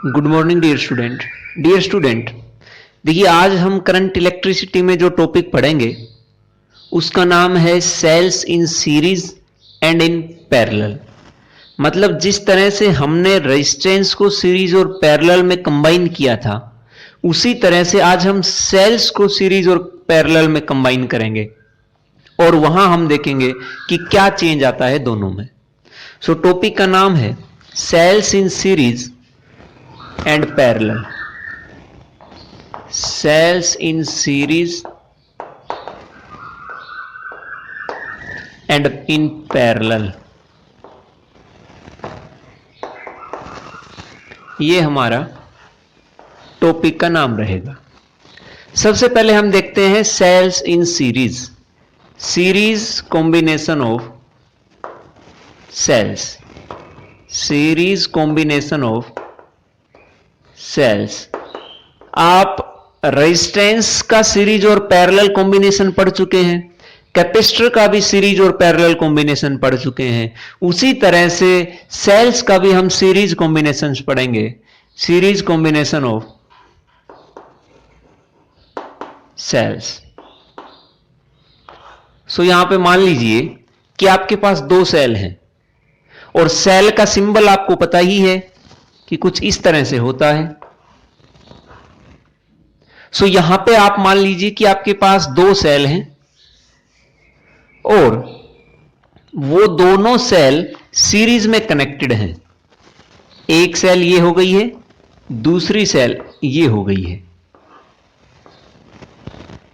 Good morning dear student. देखिए, आज हम करंट इलेक्ट्रिसिटी में जो टॉपिक पढ़ेंगे उसका नाम है cells in series and in parallel. मतलब जिस तरह से हमने रेजिस्टेंस को सीरीज और पैरेलल में कंबाइन किया था, उसी तरह से आज हम सेल्स को सीरीज और पैरेलल में कंबाइन करेंगे और वहां हम देखेंगे कि क्या चेंज आता है दोनों में। सो टॉपिक का नाम है cells in series and parallel. Cells in series and in parallel, ये हमारा टॉपिक का नाम रहेगा। सबसे पहले हम देखते हैं cells in series. Series combination of cells, series combination of cells. आप रेजिस्टेंस का सीरीज और पैरेलल कॉम्बिनेशन पढ़ चुके हैं, कैपेसिटर का भी सीरीज और पैरेलल कॉम्बिनेशन पढ़ चुके हैं। उसी तरह से सेल्स का भी हम सीरीज कॉम्बिनेशन पढ़ेंगे, सीरीज कॉम्बिनेशन ऑफ सेल्स। सो यहां पे मान लीजिए कि आपके पास दो सेल हैं और सेल का सिंबल आपको पता ही है कि कुछ इस तरह से होता है। सो यहां पे आप मान लीजिए कि आपके पास दो सेल हैं और वो दोनों सेल सीरीज में कनेक्टेड हैं। एक सेल ये हो गई है, दूसरी सेल ये हो गई है।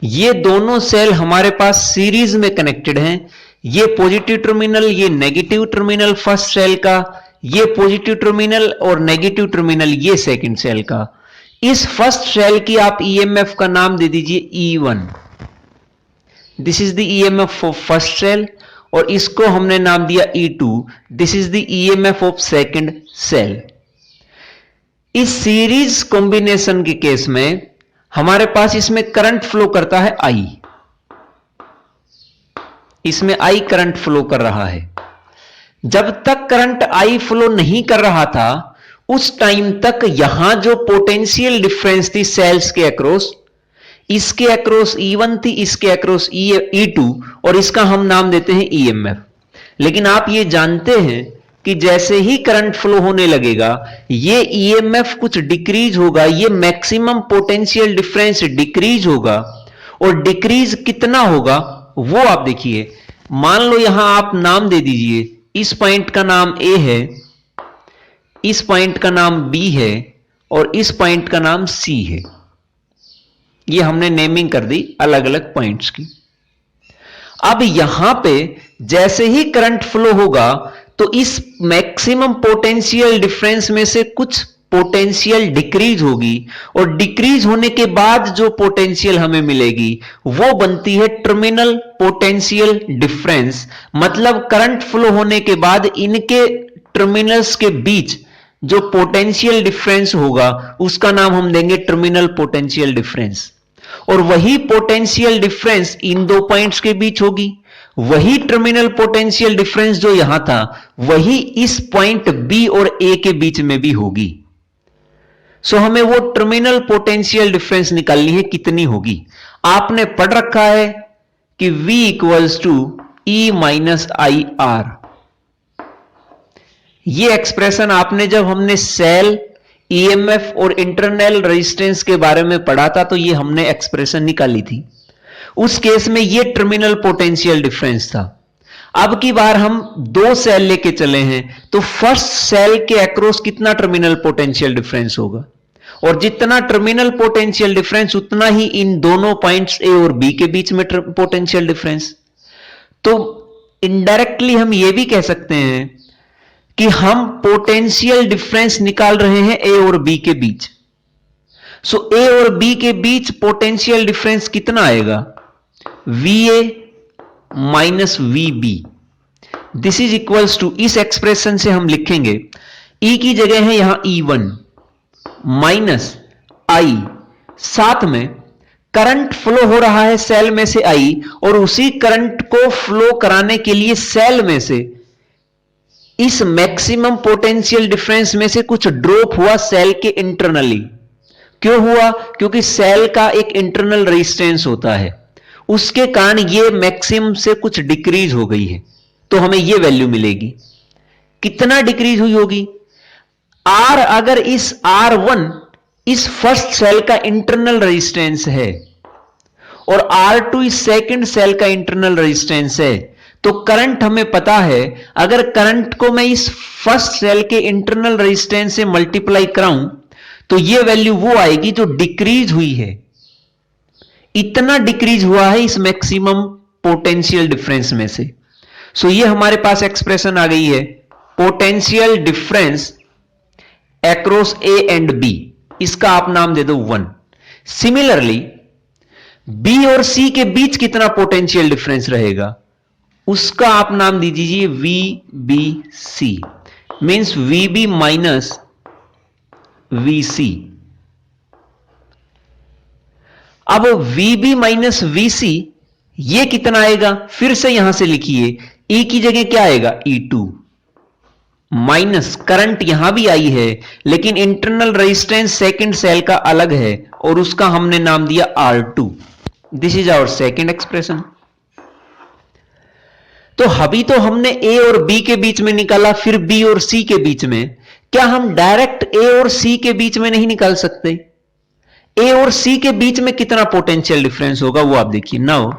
ये दोनों सेल हमारे पास सीरीज में कनेक्टेड हैं। ये पॉजिटिव टर्मिनल, ये नेगेटिव टर्मिनल फर्स्ट सेल का, ये पॉजिटिव टर्मिनल और नेगेटिव टर्मिनल ये सेकंड सेल का। इस फर्स्ट सेल की आप ईएमएफ का नाम दे दीजिए E1। This is the EMF of first cell और इसको हमने नाम दिया E2। This is the EMF of second cell. इस सीरीज कॉम्बिनेशन के केस में हमारे पास इसमें करंट फ्लो करता है I। इसमें I करंट फ्लो कर रहा है। जब तक करंट I फ्लो नहीं कर रहा था, उस टाइम तक यहां जो पोटेंशियल डिफरेंस थी सेल्स के अक्रॉस, इसके अक्रॉस E1 थी, इसके अक्रॉस E2 और इसका हम नाम देते हैं EMF। लेकिन आप ये जानते हैं कि जैसे ही करंट फ्लो होने लगेगा, ये EMF कुछ डिक्रीज होगा, ये मैक्सिमम पोटेंशियल डिफरेंस डिक्रीज होगा। और डिक्रीज कितना होगा वो आप देखिए। मान लो यहां आप नाम दे दीजिए, इस पॉइंट का नाम A है, इस पॉइंट का नाम B है और इस पॉइंट का नाम C है। ये हमने नेमिंग कर दी अलग अलग पॉइंट्स की। अब यहां पे जैसे ही करंट फ्लो होगा तो इस मैक्सिमम पोटेंशियल डिफरेंस में से कुछ पोटेंशियल डिक्रीज होगी और डिक्रीज होने के बाद जो पोटेंशियल हमें मिलेगी वो बनती है टर्मिनल पोटेंशियल डिफरेंस। मतलब करंट फ्लो होने के बाद इनके टर्मिनल्स के बीच जो पोटेंशियल डिफरेंस होगा उसका नाम हम देंगे टर्मिनल पोटेंशियल डिफरेंस। और वही पोटेंशियल डिफरेंस इन दो पॉइंट्स के बीच होगी। वही टर्मिनल पोटेंशियल डिफरेंस जो यहां था वही इस पॉइंट B और A के बीच में भी होगी। सो हमें वो टर्मिनल पोटेंशियल डिफरेंस निकालनी है, कितनी होगी। आपने पढ़ रखा है कि V equals to E minus I R. ये एक्सप्रेशन आपने जब हमने सेल, ईएमएफ और इंटरनल रेजिस्टेंस के बारे में पढ़ा था तो ये हमने एक्सप्रेशन निकाली थी। उस केस में ये टर्मिनल पोटेंशियल डिफरेंस था। अब की बार हम दो सेल लेके चले हैं तो फर्स्ट सेल के अक्रॉस कितना टर्मिनल पोटेंशियल डिफरेंस होगा, और जितना टर्मिनल पोटेंशियल डिफरेंस उतना ही इन दोनों पॉइंट्स A और B के बीच में पोटेंशियल डिफरेंस। तो इनडायरेक्टली हम ये भी कह सकते हैं कि हम पोटेंशियल डिफरेंस निकाल रहे हैं A और B के बीच। सो A और B के बीच पोटेंशियल डिफरेंस कितना आएगा, VA minus VB। This is equals to, इस एक्सप्रेशन से हम लिखेंगे E की जगह है यहां E1 माइनस I, साथ में करंट फ्लो हो रहा है सेल में से I और उसी करंट को फ्लो कराने के लिए सेल में से इस मैक्सिमम पोटेंशियल डिफरेंस में से कुछ ड्रॉप हुआ सेल के इंटरनली। क्यों हुआ? क्योंकि सेल का एक इंटरनल रेजिस्टेंस होता है, उसके कारण ये मैक्सिमम से कुछ डिक्रीज हो गई है, तो हमें ये वैल्यू मिलेगी। कितना डिक्रीज हुई होगी? आर, अगर इस R1 इस फर्स्ट सेल का इंटरनल रेजिस्टेंस है और R2 इस सेकंड सेल का इंटरनल रेजिस्टेंस है, तो करंट हमें पता है, अगर करंट को मैं इस फर्स्ट सेल के इंटरनल रेजिस्टेंस से मल्टीप्लाई कराऊं तो ये वैल्यू वो आएगी जो डिक्रीज हुई है। इतना डिक्रीज हुआ है इस मैक्सिमम पोटेंशियल डिफरेंस में से। सो ये हमारे पास एक्सप्रेशन आ गई है, potential difference across A and B, इसका आप नाम दे दो 1। सिमिलरली बी और सी के बीच कितना पोटेंशियल डिफरेंस रहेगा, उसका आप नाम दे दीजिए V B C, means V B minus V C. अब V B minus V C ये कितना आएगा, फिर से यहां से लिखिए, ई की जगह क्या आएगा E2 माइनस, करंट यहां भी आई है लेकिन इंटरनल रेजिस्टेंस सेकंड सेल का अलग है और उसका हमने नाम दिया R2। This is our second expression. तो अभी तो हमने ए और बी के बीच में निकाला, फिर बी और सी के बीच में, क्या हम डायरेक्ट ए और सी के बीच में नहीं निकाल सकते? ए और सी के बीच में कितना पोटेंशियल डिफरेंस होगा वो आप देखिए। Now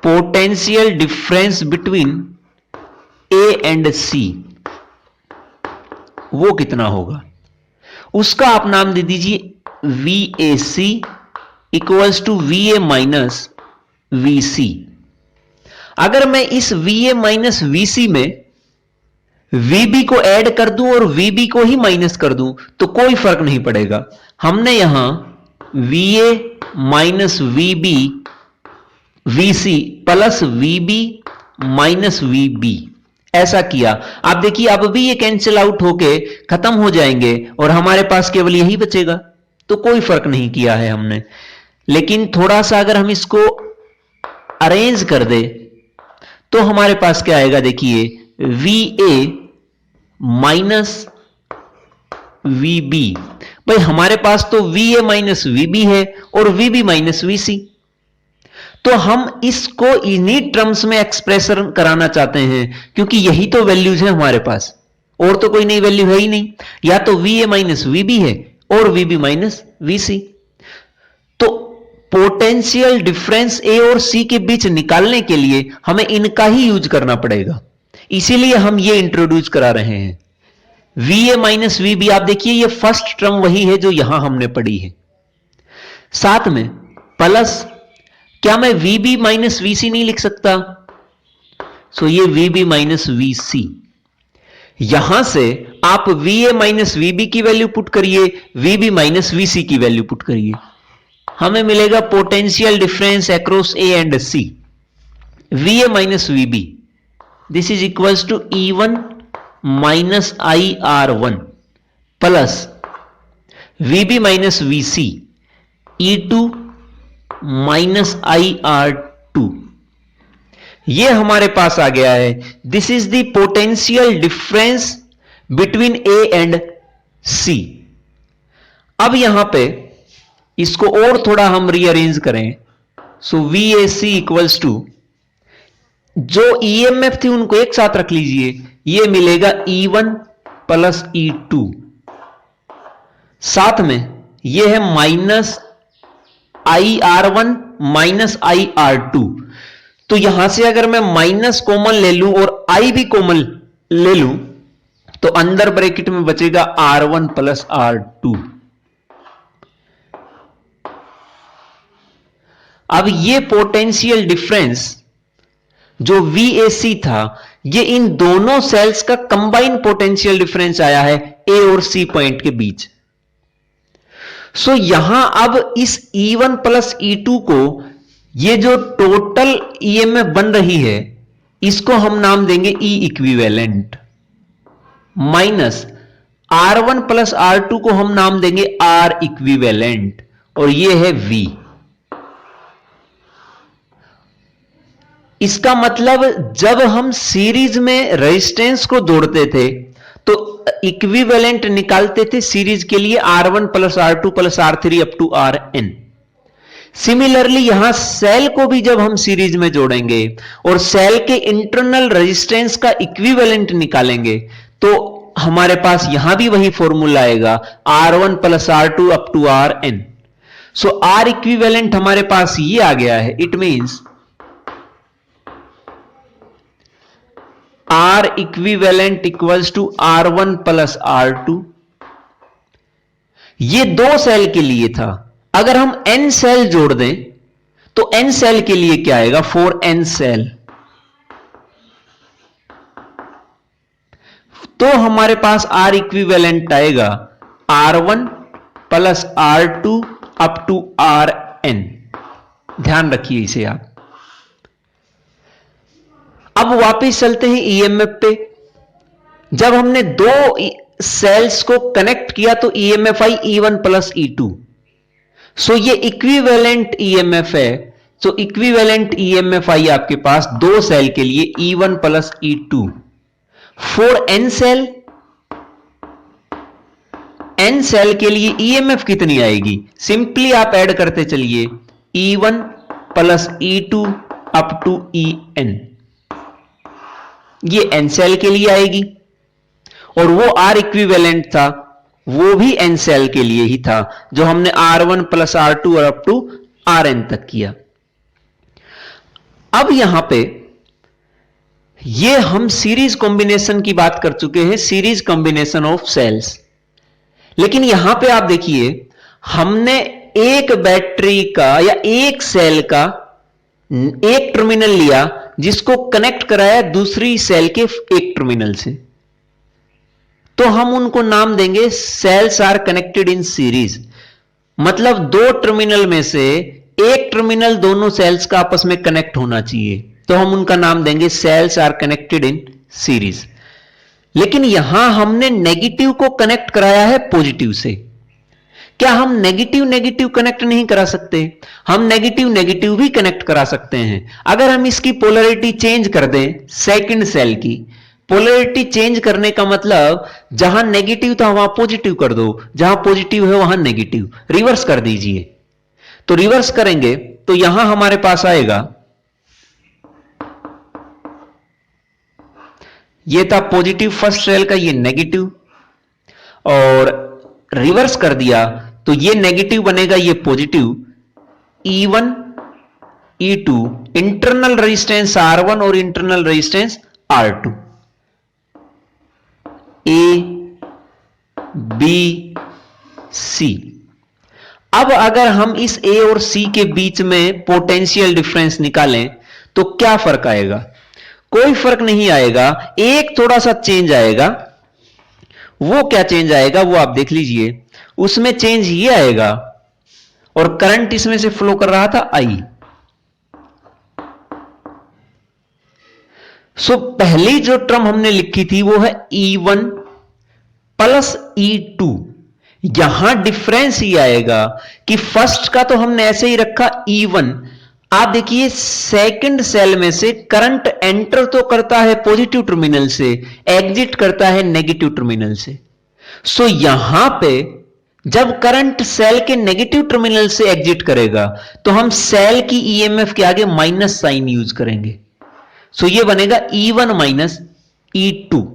potential difference between A and C वो कितना होगा, उसका आप नाम दे दीजिए V A C equals to V A minus V C. अगर मैं इस V A minus V C में वीबी को ऐड कर दूं और वीबी को ही माइनस कर दूं तो कोई फर्क नहीं पड़ेगा। हमने यहां V A minus VB VC plus VB minus VB ऐसा किया। आप देखिए अब भी ये कैंसिल आउट होके खत्म हो जाएंगे और हमारे पास केवल यही बचेगा, तो कोई फर्क नहीं किया है हमने। लेकिन थोड़ा सा अगर हम इसको अरेंज कर दे तो हमारे पास क्या आएगा, देखिए V A minus V B. भाई हमारे पास तो V A minus V B है और V B minus V C, तो हम इसको इन्हीं टर्म्स में एक्सप्रेशन कराना चाहते हैं क्योंकि यही तो वैल्यूज है हमारे पास, और तो कोई नई वैल्यू है ही नहीं। या तो V A minus V B है और V B minus V C. तो पोटेंशियल डिफरेंस ए और सी के बीच निकालने के लिए हमें इनका ही यूज करना पड़ेगा, इसीलिए हम ये इंट्रोड्यूस करा रहे हैं। V A minus V B, आप देखिए ये फर्स्ट टर्म वही है जो यहां हमने पढ़ी है, साथ में प्लस, क्या मैं V B minus V C नहीं लिख सकता? सो ये V B minus V C, यहां से आप V A minus V B की वैल्यू पुट करिए, V B minus V C की वैल्यू पुट करिए, हमें मिलेगा potential difference across A and C V A minus V B, this is equals to E1 minus I R one plus V B minus V C E2 minus I R two. ये हमारे पास आ गया है, this is the potential difference between A and C. अब यहां पे इसको और थोड़ा हम रीअरेंज करें, so V A C equals to, जो ईएमएफ थी उनको एक साथ रख लीजिए, ये मिलेगा E1 प्लस E2, साथ में ये है minus I R one minus I R two. तो यहां से अगर मैं माइनस कॉमन ले लूं और आई भी कॉमन ले लूं तो अंदर ब्रैकेट में बचेगा R1 प्लस R2। अब ये पोटेंशियल डिफरेंस जो VAC था, ये इन दोनों सेल्स का कंबाइन पोटेंशियल डिफरेंस आया है A और C पॉइंट के बीच। सो यहां अब इस E1 प्लस E2 को, ये जो टोटल EMF बन रही है, इसको हम नाम देंगे E equivalent, minus R1 plus R2 को हम नाम देंगे R इक्विवेलेंट, और ये है V। इसका मतलब जब हम सीरीज में रेजिस्टेंस को जोड़ते थे तो इक्विवेलेंट निकालते थे सीरीज के लिए R1 plus R2 plus R3 up to Rn। Similarly यहां सेल को भी जब हम सीरीज में जोड़ेंगे और सेल के इंटरनल रेजिस्टेंस का इक्विवेलेंट निकालेंगे तो हमारे पास यहां भी वही फॉर्मूला आएगा R1 plus R2 up to Rn। So R equivalent हमारे पास ये आ गया है। It means R equivalent equals to R1 plus R2। ये दो सेल के लिए था। अगर हम n सेल जोड़ दें तो n सेल के लिए क्या आएगा, 4n सेल। तो हमारे पास R इक्विवेलेंट आएगा R1 plus R2 up to Rn। ध्यान रखिए इसे आप। अब वापिस चलते हैं ईएमएफ पे। जब हमने दो सेल्स को कनेक्ट किया तो ईएमएफ आई E1 प्लस E2। सो ये इक्विवेलेंट ईएमएफ है। सो इक्विवेलेंट ईएमएफ आई आपके पास दो सेल के लिए E1 plus E2। For n cell, n cell के लिए ईएमएफ कितनी आएगी, सिंपली आप ऐड करते चलिए E1 plus E2 up to En। ये n सेल के लिए आएगी और वो R इक्विवेलेंट था, वो भी n सेल के लिए ही था जो हमने R1 प्लस R2 और अप टू Rn तक किया। अब यहां पे ये हम सीरीज कॉम्बिनेशन की बात कर चुके हैं, सीरीज कॉम्बिनेशन ऑफ सेल्स। लेकिन यहां पे आप देखिए हमने एक बैटरी का या एक सेल का एक टर्मिनल लिया जिसको कनेक्ट कराया दूसरी सेल के एक टर्मिनल से, तो हम उनको नाम देंगे cells are connected in series. मतलब दो टर्मिनल में से एक टर्मिनल दोनों सेल्स का आपस में कनेक्ट होना चाहिए, तो हम उनका नाम देंगे cells are connected in series. लेकिन यहां हमने नेगेटिव को कनेक्ट कराया है पॉजिटिव से। क्या हम नेगेटिव नेगेटिव कनेक्ट नहीं करा सकते? हम नेगेटिव नेगेटिव भी कनेक्ट करा सकते हैं। अगर हम इसकी पोलैरिटी चेंज कर दें, सेकंड सेल की पोलैरिटी चेंज करने का मतलब जहां नेगेटिव था वहां पॉजिटिव कर दो, जहां पॉजिटिव है वहां नेगेटिव, रिवर्स कर दीजिए। तो रिवर्स करेंगे तो यहां हमारे पास आएगा, ये था पॉजिटिव फर्स्ट सेल का, ये नेगेटिव, और रिवर्स कर दिया तो ये नेगेटिव बनेगा, ये positive. E1 E2 internal resistance R1 और internal resistance R2, A B C। अब अगर हम इस A और C के बीच में पोटेंशियल डिफरेंस निकालें तो क्या फर्क आएगा? कोई फर्क नहीं आएगा, एक थोड़ा सा चेंज आएगा। वो क्या चेंज आएगा वो आप देख लीजिए। उसमें चेंज ये आएगा, और करंट इसमें से फ्लो कर रहा था I। सो पहली जो टर्म हमने लिखी थी वो है E1 प्लस E2। यहां डिफरेंस ये आएगा कि फर्स्ट का तो हमने ऐसे ही रखा E1। आप देखिए सेकंड सेल में से करंट एंटर तो करता है पॉजिटिव टर्मिनल से, एग्जिट करता है नेगेटिव टर्मिनल से। सो यहां पे जब करंट सेल के नेगेटिव टर्मिनल से एग्जिट करेगा तो हम सेल की ईएमएफ के आगे माइनस साइन यूज करेंगे। सो ये बनेगा E1 माइनस E2।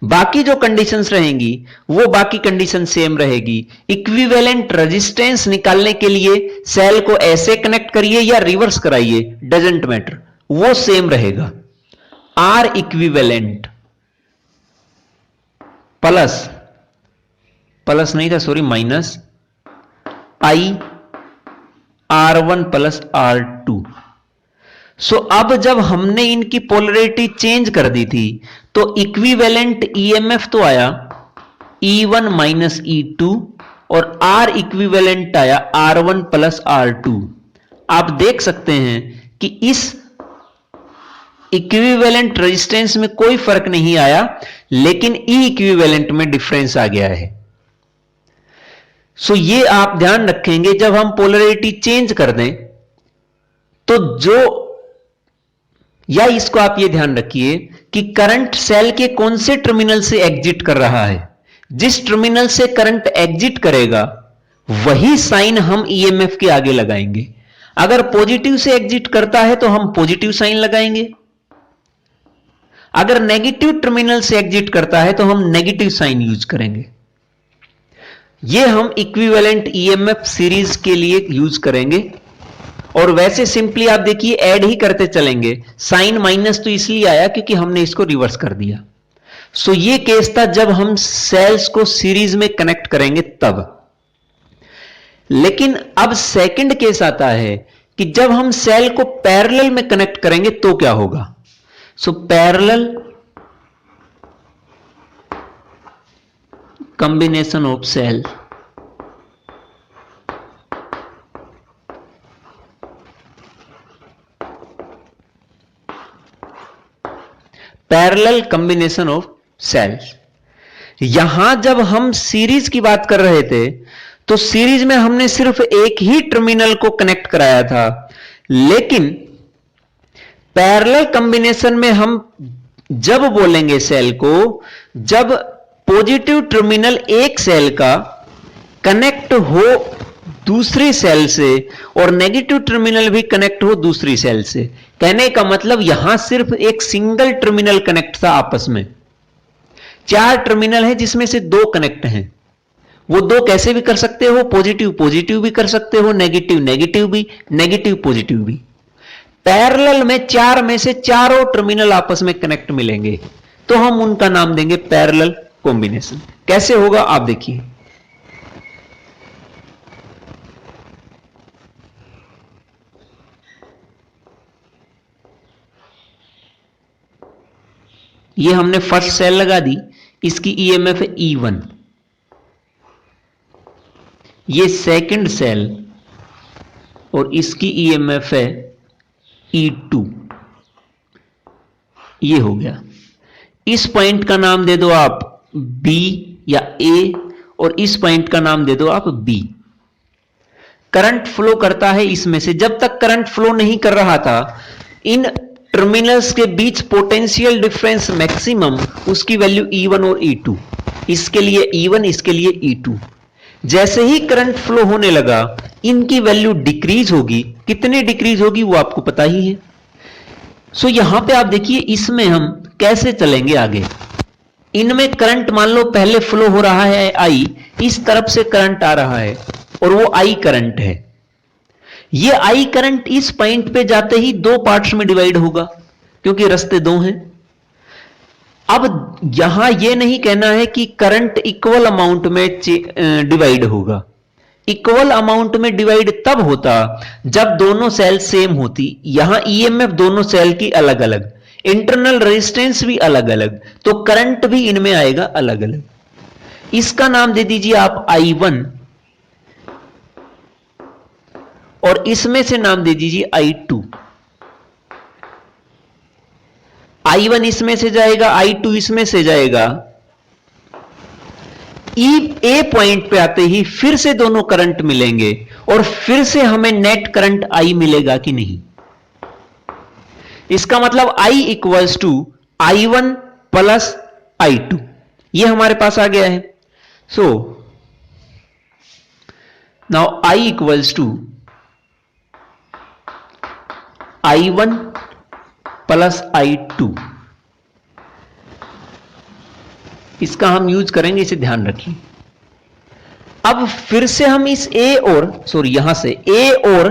बाकी जो कंडीशंस रहेंगी वो बाकी कंडीशन सेम रहेगी। इक्विवेलेंट रेजिस्टेंस निकालने के लिए सेल को ऐसे कनेक्ट करिए या रिवर्स कराइए, डजेंट मैटर, वो सेम रहेगा। R इक्विवेलेंट प्लस नहीं था, sorry, minus I R1 plus R2। सो अब जब हमने इनकी पोलैरिटी चेंज कर दी थी तो इक्विवेलेंट ईएमएफ तो आया E1 माइनस E2 और R इक्विवेलेंट आया R1 प्लस R2। आप देख सकते हैं कि इस इक्विवेलेंट रेजिस्टेंस में कोई फर्क नहीं आया, लेकिन ई इक्विवेलेंट में डिफरेंस आ गया है। सो ये आप ध्यान रखेंगे, जब हम पोलैरिटी चेंज कर दें तो जो या इसको आप ये ध्यान रखिए कि करंट सेल के कौन से टर्मिनल से एग्जिट कर रहा है। जिस टर्मिनल से करंट एग्जिट करेगा वही साइन हम ईएमएफ के आगे लगाएंगे। अगर पॉजिटिव से एग्जिट करता है तो हम पॉजिटिव साइन लगाएंगे, अगर नेगेटिव टर्मिनल से एग्जिट करता है तो हम नेगेटिव साइन यूज करेंगे। यह हम इक्विवेलेंट ईएमएफ सीरीज के लिए यूज करेंगे। और वैसे सिंपली आप देखिए ऐड ही करते चलेंगे। साइन माइनस तो इसलिए आया क्योंकि हमने इसको रिवर्स कर दिया। सो ये केस था जब हम सेल्स को सीरीज में कनेक्ट करेंगे तब। लेकिन अब सेकंड केस आता है कि जब हम सेल को पैरेलल में कनेक्ट करेंगे तो क्या होगा। So parallel combination of cell, parallel combination of cells. यहां जब हम सीरीज की बात कर रहे थे तो सीरीज में हमने सिर्फ एक ही टर्मिनल को कनेक्ट कराया था, लेकिन पैरेलल कॉम्बिनेशन में हम जब बोलेंगे सेल को, जब पॉजिटिव टर्मिनल एक सेल का कनेक्ट हो दूसरी सेल से और नेगेटिव टर्मिनल भी कनेक्ट हो दूसरी सेल से। कहने का मतलब यहां सिर्फ एक सिंगल टर्मिनल कनेक्ट था आपस में। चार टर्मिनल है जिसमें से दो कनेक्ट हैं। वो दो कैसे भी कर सकते हो, पॉजिटिव पॉजिटिव भी कर सकते हो, नेगेटिव नेगेटिव भी, नेगेटिव पॉजिटिव भी। पैरेलल में चार में से चारों टर्मिनल आपस में कनेक्ट मिलेंगे तो हम उनका नाम देंगे पैरेलल कॉम्बिनेशन। कैसे होगा आप देखिए। ये हमने फर्स्ट सेल लगा दी, इसकी ईएमएफ है E1। ये सेकंड सेल और इसकी ईएमएफ है E2। ये हो गया। इस पॉइंट का नाम दे दो आप B या A और इस पॉइंट का नाम दे दो आप B। करंट फ्लो करता है इसमें से। जब तक करंट फ्लो नहीं कर रहा था इन टर्मिनल्स के बीच पोटेंशियल डिफरेंस मैक्सिमम, उसकी वैल्यू E1 और E2। इसके लिए E1, इसके लिए E2। जैसे ही करंट फ्लो होने लगा इनकी वैल्यू डिक्रीज होगी। कितनी डिक्रीज होगी वो आपको पता ही है। सो यहां पे आप देखिए इसमें हम कैसे चलेंगे आगे। इनमें करंट मान लो पहले फ्लो हो रहा है I, इस तरफ से करंट आ रहा है और वो I करंट है। ये I करंट इस पॉइंट पे जाते ही दो पार्ट्स में डिवाइड होगा क्योंकि रास्ते दो हैं। अब यहां यह नहीं कहना है कि करंट इक्वल अमाउंट में डिवाइड होगा। इक्वल अमाउंट में डिवाइड तब होता जब दोनों सेल सेम होती। यहां ईएमएफ दोनों सेल की अलग अलग, इंटरनल रेजिस्टेंस भी अलग अलग, तो करंट भी इनमें आएगा अलग अलग। इसका नाम दे दीजिए आप I1 और इसमें से नाम दे दीजिए I2। I1 इसमें से जाएगा, I2 इसमें से जाएगा। ए पॉइंट पे आते ही फिर से दोनों करंट मिलेंगे और फिर से हमें नेट करंट I मिलेगा कि नहीं। इसका मतलब I equals to I1 plus I2। ये हमारे पास आ गया है। So now I equals to I1 plus I2। इसका हम यूज करेंगे, इसे ध्यान रखिए। अब फिर से हम इस यहां से A और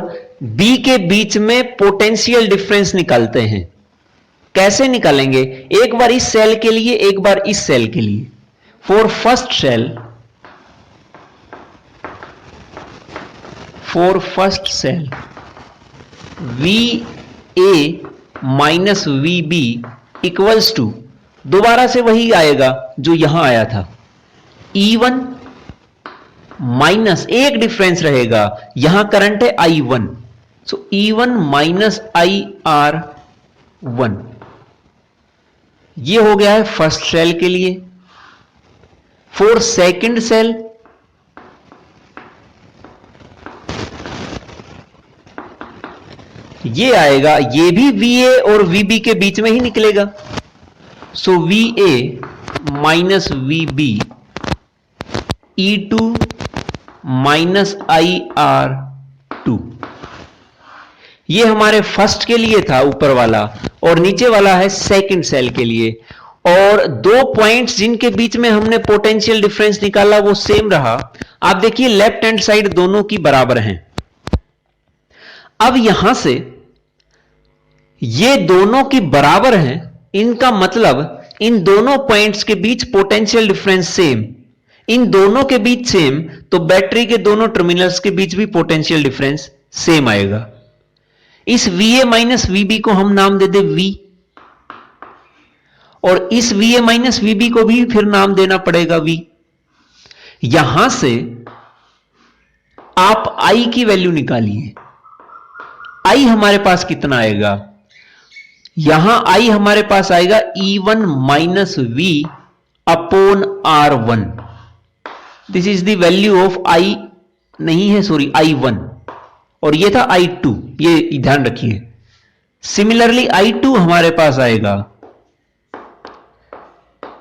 B के बीच में पोटेंशियल डिफरेंस निकालते हैं। कैसे निकालेंगे? एक बार इस सेल के लिए, एक बार इस सेल के लिए। For first cell VA minus VB equals to, दोबारा से वही आएगा जो यहां आया था, E1 माइनस, एक डिफरेंस रहेगा, यहां करंट है I1, सो E1 माइनस IR1। ये हो गया है फर्स्ट सेल के लिए। फॉर सेकंड सेल ये आएगा, ये भी VA और VB के बीच में ही निकलेगा। सो VA minus VB E2 minus IR2। ये हमारे फर्स्ट के लिए था ऊपर वाला, और नीचे वाला है सेकंड सेल के लिए। और दो पॉइंट्स जिनके बीच में हमने पोटेंशियल डिफरेंस निकाला वो सेम रहा। आप देखिए लेफ्ट हैंड साइड दोनों की बराबर हैं। अब यहां से ये दोनों की बराबर हैं, इनका मतलब इन दोनों पॉइंट्स के बीच पोटेंशियल डिफरेंस सेम, इन दोनों के बीच सेम, तो बैटरी के दोनों टर्मिनल्स के बीच भी पोटेंशियल डिफरेंस सेम आएगा। इस VA माइनस VB को हम नाम दे दे V, और इस VA माइनस VB को भी फिर नाम देना पड़ेगा V। यहां से आप I की वैल्यू निकालिए। I हमारे पास कितना आएगा? यहां I हमारे पास आएगा E1 minus V upon R1। This is the value of I, नहीं है सॉरी I1, और ये था I2, ये ध्यान रखिए। सिमिलरली I2 हमारे पास आएगा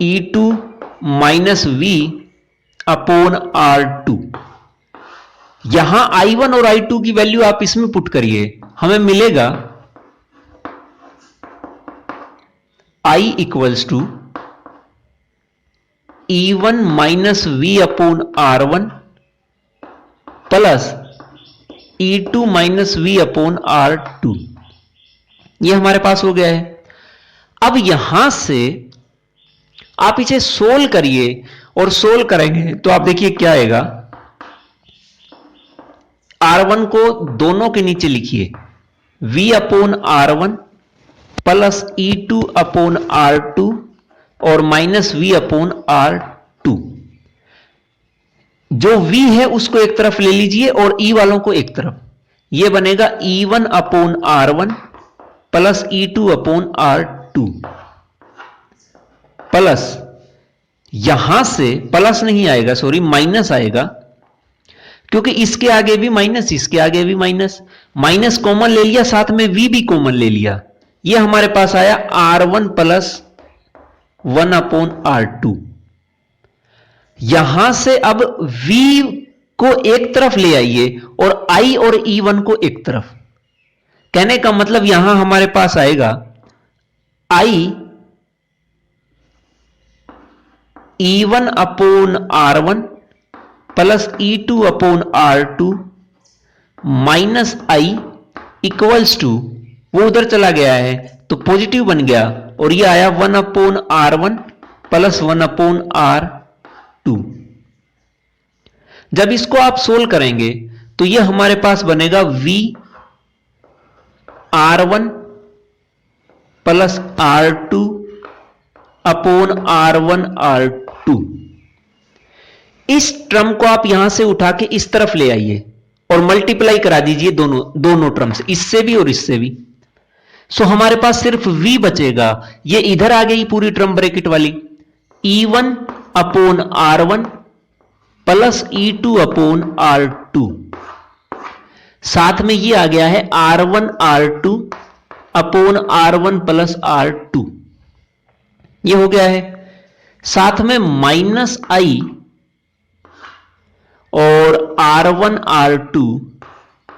E2 minus V upon R2। यहां I1 और I2 की वैल्यू आप इसमें पुट करिए, हमें मिलेगा I equals to E1 minus V upon R1 plus E2 minus V upon R2। यह हमारे पास हो गया है। अब यहां से आप इसे सोल्व करिए, और सोल्व करेंगे तो आप देखिए क्या आएगा। R1 को दोनों के नीचे लिखिए, V upon R1 plus E2 upon R2 और माइनस V अपॉन R2। जो V है उसको एक तरफ ले लीजिए और E वालों को एक तरफ। यह बनेगा E1 upon R1 plus E2 upon R2 plus, यहां से प्लस नहीं आएगा, सॉरी माइनस आएगा, क्योंकि इसके आगे भी माइनस, इसके आगे भी माइनस, माइनस कॉमन ले लिया, साथ में V भी कॉमन ले लिया। यह हमारे पास आया R1 प्लस 1 अपॉन R2। यहां से अब V को एक तरफ ले आइए और I और E1 को एक तरफ। कहने का मतलब यहां हमारे पास आएगा I E1 upon R1 plus E2 upon R2 minus I equals to, वो उधर चला गया है तो पॉजिटिव बन गया, और ये आया 1 upon R1 plus 1 upon R2। जब इसको आप सोल्व करेंगे तो ये हमारे पास बनेगा V R1 plus R2 upon R1 R2। इस टर्म को आप यहां से उठा के इस तरफ ले आइए और मल्टीप्लाई करा दीजिए दोनों टर्म से, इससे भी और इससे भी। सो हमारे पास सिर्फ V बचेगा। ये इधर आ गई पूरी टर्म ब्रैकेट वाली, E1 upon R1 plus E2 upon R2, साथ में ये आ गया है R1 R2 upon R1 plus R2, ये हो गया है। साथ में माइनस I और R1 R2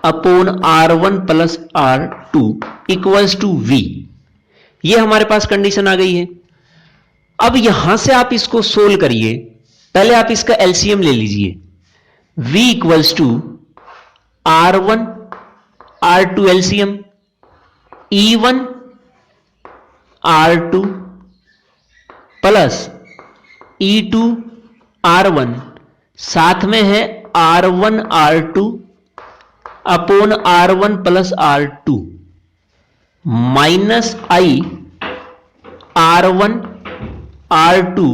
upon R1 plus R2 equals to V। ये हमारे पास कंडीशन आ गई है। अब यहां से आप इसको सोल्व करिए। पहले आप इसका एलसीएम ले लीजिए। V equals to R1 R2 LCM, E1 R2 plus E2 R1, साथ में है R1 R2 upon R1 plus R2 minus I R1 R2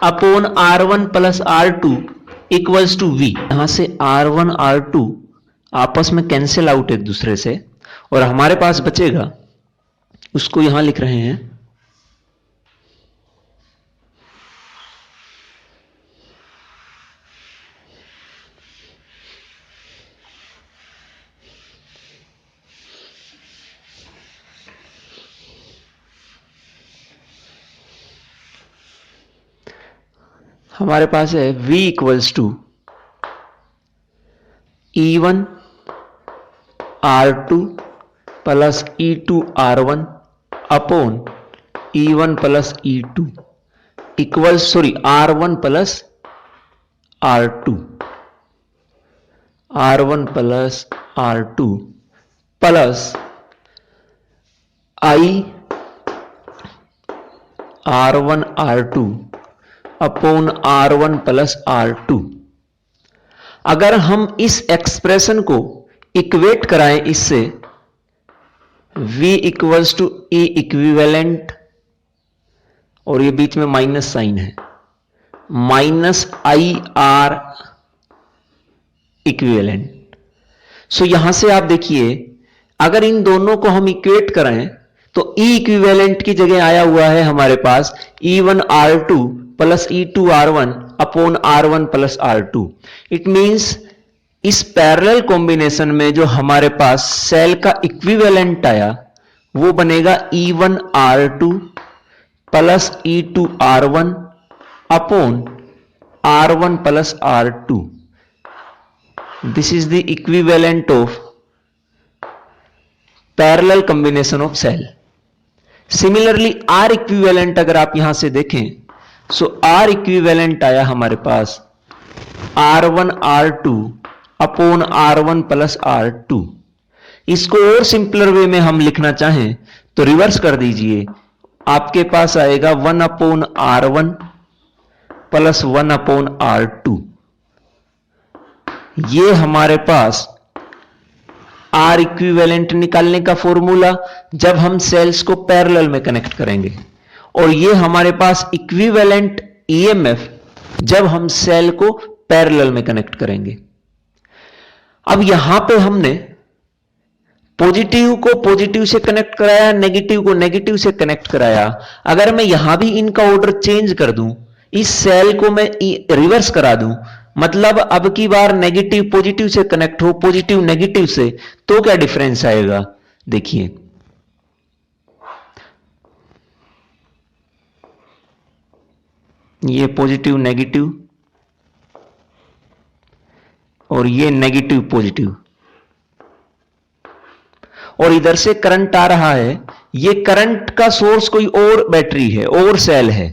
upon R1 plus R2 equals to V। यहां से R1 R2 आपस में cancel out एक दूसरे से, और हमारे पास बचेगा, उसको यहां लिख रहे हैं हमारे पास है V equals to E1 R2 plus E2 R1 upon E1 plus E2 equals R1 plus R2 R1 plus R2 plus I R1 R2 upon R1 plus R2। अगर हम इस एक्सप्रेशन को इक्वेट कराएं इससे, V equals to E equivalent, और ये बीच में माइनस साइन है, माइनस IR इक्विवेलेंट। सो यहां से आप देखिए, अगर इन दोनों को हम इक्वेट करें तो E इक्विवेलेंट की जगह आया हुआ है हमारे पास E1 R2 plus E2 R1 upon R1 plus R2। It means इस पैरेलल कॉम्बिनेशन में जो हमारे पास सेल का इक्विवेलेंट आया वो बनेगा E1 R2 plus E2 R1 upon R1 plus R2। This is the equivalent of parallel combination of cell. Similarly R equivalent अगर आप यहां से देखें, सो R इक्विवेलेंट आया हमारे पास R1 R2 upon R1 plus R2। इसको और सिंपलर वे में हम लिखना चाहें तो रिवर्स कर दीजिए, आपके पास आएगा 1 upon R1 plus 1 upon R2। ये हमारे पास R इक्विवेलेंट निकालने का फॉर्मूला जब हम सेल्स को पैरेलल में कनेक्ट करेंगे, और ये हमारे पास इक्विवेलेंट EMF जब हम सेल को पैरेलल में कनेक्ट करेंगे। अब यहां पे हमने पॉजिटिव को पॉजिटिव से कनेक्ट कराया, नेगेटिव को नेगेटिव से कनेक्ट कराया। अगर मैं यहां भी इनका ऑर्डर चेंज कर दूं, इस सेल को मैं रिवर्स करा दूं, मतलब अब की बार नेगेटिव पॉजिटिव से कनेक्ट हो, पॉजिटिव नेगेटिव से, तो क्या डिफरेंस आएगा देखिए। ये पॉजिटिव नेगेटिव और ये नेगेटिव पॉजिटिव, और इधर से करंट आ रहा है। ये करंट का सोर्स कोई और बैटरी है और सेल है,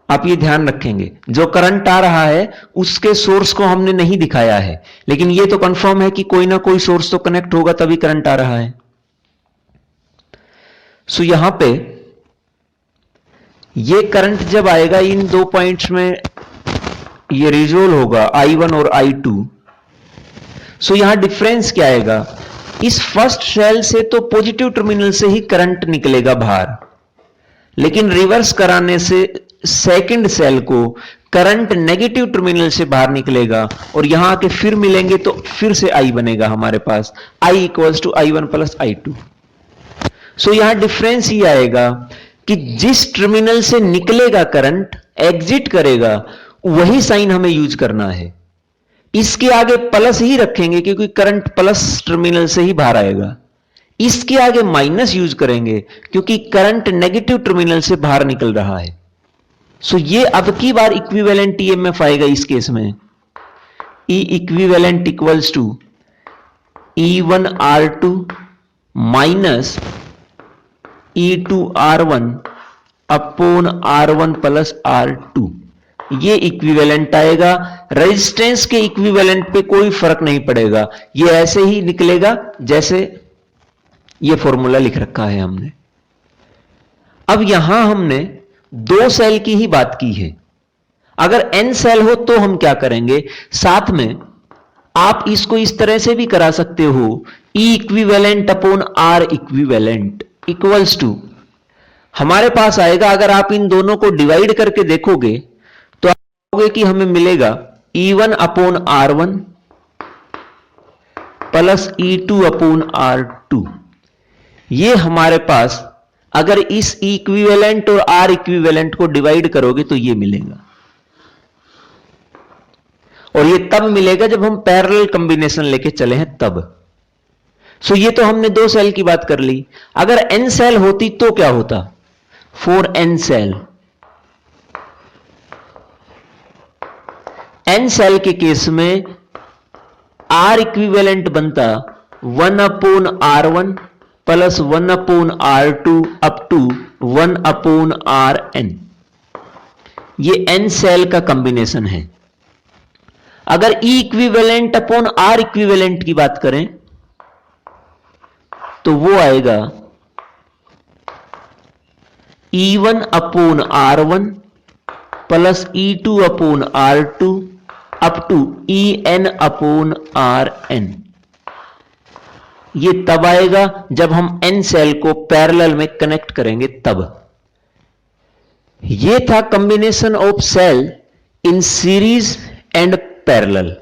आप ये ध्यान रखेंगे। जो करंट आ रहा है उसके सोर्स को हमने नहीं दिखाया है, लेकिन ये तो कंफर्म है कि कोई ना कोई सोर्स तो कनेक्ट होगा तभी करंट आ रहा है। सो यहां पे ये करंट जब आएगा इन दो पॉइंट्स में ये रिजोल्व होगा I1 और I2। सो यहां डिफरेंस क्या आएगा, इस फर्स्ट सेल से तो पॉजिटिव टर्मिनल से ही करंट निकलेगा बाहर, लेकिन रिवर्स कराने से सेकंड सेल को करंट नेगेटिव टर्मिनल से बाहर निकलेगा, और यहां आके फिर मिलेंगे तो फिर से I बनेगा हमारे पास, I equals to I1 plus I2। So यहां डिफरेंस ही आएगा कि जिस टर्मिनल से निकलेगा करंट, एग्जिट करेगा, वही साइन हमें यूज करना है। इसके आगे प्लस ही रखेंगे क्योंकि करंट प्लस टर्मिनल से ही बाहर आएगा। इसके आगे माइनस यूज करेंगे क्योंकि करंट नेगेटिव टर्मिनल से बाहर निकल रहा है। सो ये अब की बार इक्विवेलेंट EMF आएगा इस केस में, E equivalent equals to E1 R2 minus E2 R1 upon R1 plus R2। ये इक्विवेलेंट आएगा। रेजिस्टेंस के इक्विवेलेंट पे कोई फर्क नहीं पड़ेगा, ये ऐसे ही निकलेगा जैसे ये फॉर्मूला लिख रखा है हमने। अब यहां हमने दो सेल की ही बात की है, अगर n सेल हो तो हम क्या करेंगे, साथ में आप इसको इस तरह से भी करा सकते हो, E equivalent upon R equivalent equals to, हमारे पास आएगा, अगर आप इन दोनों को डिवाइड करके देखोगे तो आप पाओगे कि हमें मिलेगा E1 upon R1 plus E2 upon R2। ये हमारे पास अगर इस इक्विवेलेंट और R इक्विवेलेंट को डिवाइड करोगे तो ये मिलेगा, और ये तब मिलेगा जब हम पैरेलल कॉम्बिनेशन लेके चले हैं तब। सो ये तो हमने दो सेल की बात कर ली। अगर n सेल होती तो क्या होता, for n cell N cell के केस में आर इक्विवेलेंट बनता 1/R1 plus 1/R2 up to 1/Rn। ये एन सेल का कॉम्बिनेशन है। अगर ई इक्विवेलेंट अपॉन आर इक्विवेलेंट की बात करें तो वो आएगा E1/R1 plus E2/R2 up to En/Rn। ये तब आएगा जब हम एन सेल को पैरेलल में कनेक्ट करेंगे तब। ये था combination of cell in series and parallel.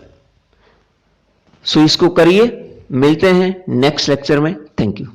So इसको करिए, मिलते हैं नेक्स्ट लेक्चर में। Thank you.